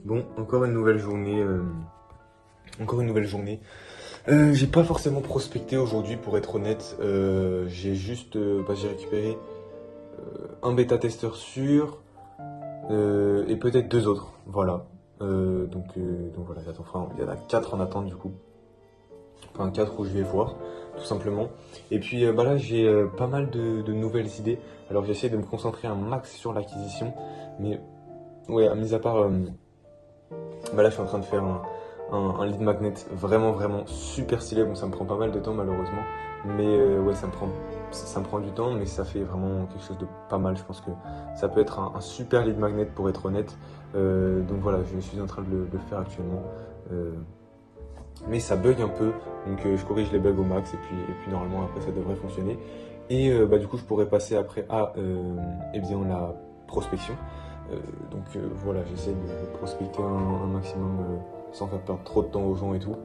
Bon, encore une nouvelle journée. Encore une nouvelle journée. J'ai pas forcément prospecté aujourd'hui pour être honnête. J'ai juste j'ai récupéré un bêta-testeur sûr et peut-être deux autres. Voilà. Donc voilà, j'attends. Enfin, il y en a quatre en attente du coup. Enfin, quatre où je vais voir, tout simplement. Et puis là, j'ai pas mal de nouvelles idées. Alors j'essaie de me concentrer un max sur l'acquisition. Mais ouais, mis à part. Là, je suis en train de faire un lead magnet vraiment super stylé. Bon, ça me prend pas mal de temps malheureusement, mais ouais, ça me prend du temps, mais ça fait vraiment quelque chose de pas mal. Je pense que ça peut être un super lead magnet pour être honnête. Donc voilà, je suis en train de le faire actuellement. Euh, mais ça bug un peu, donc je corrige les bugs au max et puis normalement après ça devrait fonctionner. Et du coup, je pourrais passer après à eh bien, la prospection. Voilà, j'essaie de prospecter un maximum sans faire perdre trop de temps aux gens et tout.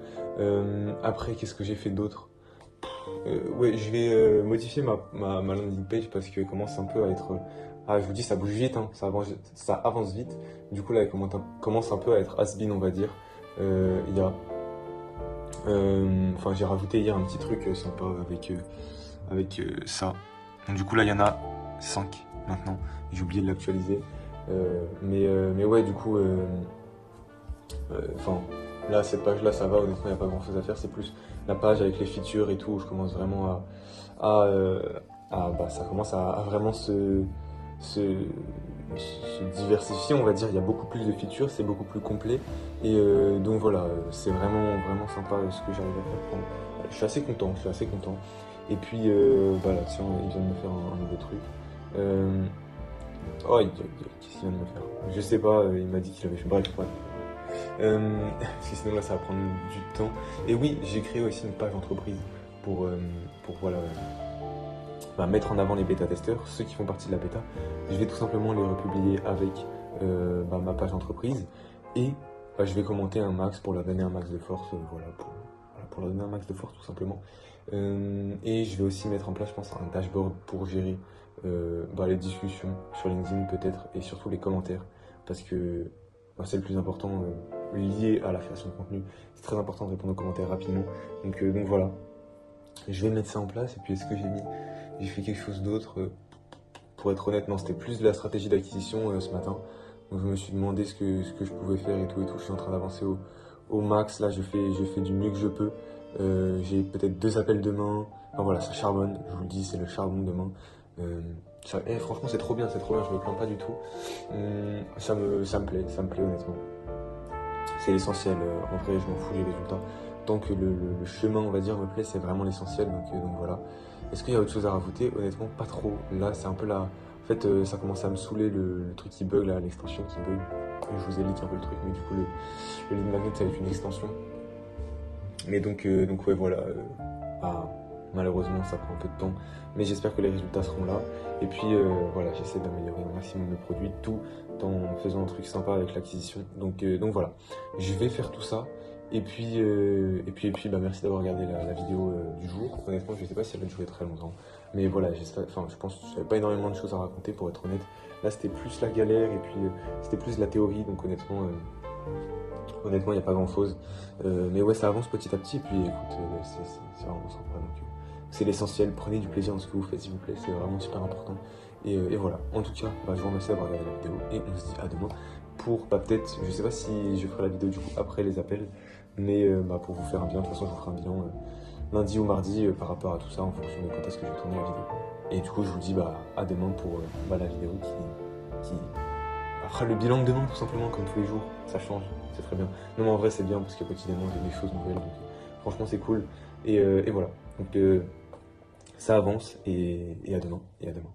Après, qu'est-ce que j'ai fait d'autre? Ouais, je vais modifier ma landing page parce qu'elle commence un peu à être. Ah, je vous dis, ça bouge vite, hein, ça avance vite. Du coup, là, elle commence un peu à être has-been, on va dire. Il y a. Enfin, j'ai rajouté hier un petit truc sympa avec ça. Donc, du coup, là, il y en a 5 maintenant. J'ai oublié de l'actualiser. Mais ouais, du coup, enfin, là, cette page-là, ça va, honnêtement, il n'y a pas grand-chose à faire. C'est plus la page avec les features et tout, où je commence vraiment ça commence à vraiment se, se diversifier, on va dire. Il y a beaucoup plus de features, c'est beaucoup plus complet. Et donc voilà, c'est vraiment sympa ce que j'arrive à faire. Je suis assez content, je suis assez content. Et puis, là, tiens, il vient de me faire un nouveau truc. Euh, Oh, qu'est-ce qu'il vient de me faire? Je sais pas, il m'a dit qu'il avait fait. Bref, ouais. Parce que sinon là ça va prendre du temps. Et oui, j'ai créé aussi une page entreprise pour voilà, mettre en avant les bêta-testeurs, ceux qui font partie de la bêta. Je vais tout simplement les republier avec ma page entreprise et je vais commenter un max pour leur donner un max de force, pour leur donner un max de force tout simplement. Et je vais aussi mettre en place, je pense, un dashboard pour gérer les discussions sur LinkedIn peut-être et surtout les commentaires parce que c'est le plus important lié à la création de contenu. C'est très important de répondre aux commentaires rapidement. Donc voilà, je vais mettre ça en place. Et puis est-ce que j'ai fait quelque chose d'autre pour être honnête, non, c'était plus de la stratégie d'acquisition ce matin. Donc je me suis demandé ce que je pouvais faire et tout. Je suis en train d'avancer au max. Là, je fais du mieux que je peux. J'ai peut-être deux appels demain. Enfin voilà, ça charbonne. Je vous le dis, c'est le charbon demain. Franchement, c'est trop bien, c'est trop bien. Je me plains pas du tout. Ça me plaît honnêtement. C'est l'essentiel. En vrai, je m'en fous des résultats. Tant que le chemin, on va dire, me plaît, c'est vraiment l'essentiel. Donc voilà. Est-ce qu'il y a autre chose à rajouter? Honnêtement, pas trop. Là, c'est un peu là. En fait, ça commence à me saouler le truc qui bug, là, l'extension qui bug. Je vous ai leak un peu le truc, mais du coup, le lead magnet, ça va être une extension. Mais donc ouais, voilà. Malheureusement, ça prend un peu de temps. Mais j'espère que les résultats seront là. Et puis, voilà, j'essaie d'améliorer au maximum le produit, tout en faisant un truc sympa avec l'acquisition. Donc voilà, je vais faire tout ça. Et puis, merci d'avoir regardé la vidéo du jour. Honnêtement, je sais pas si elle va durer très longtemps. Mais voilà, je pense que j'avais pas énormément de choses à raconter pour être honnête. Là, c'était plus la galère et puis c'était plus la théorie. Donc honnêtement, il n'y a pas grand chose. Mais ouais, ça avance petit à petit. Et puis écoute, c'est vraiment sympa. C'est l'essentiel. Prenez du plaisir dans ce que vous faites, s'il vous plaît. C'est vraiment super important. Et voilà. En tout cas, je vous remercie d'avoir regardé la vidéo. Et on se dit à demain pour peut-être, je sais pas si je ferai la vidéo du coup après les appels. Mais pour vous faire un bilan. De toute façon, je vous ferai un bilan lundi ou mardi par rapport à tout ça en fonction de quand est-ce que je vais tourner la vidéo. Et du coup, je vous dis à demain pour la vidéo qui fera le bilan de demain tout simplement comme tous les jours. Ça change, c'est très bien. Non mais en vrai c'est bien parce que quotidiennement j'ai des choses nouvelles. Donc franchement c'est cool. Et voilà. Donc ça avance et à demain. Et à demain.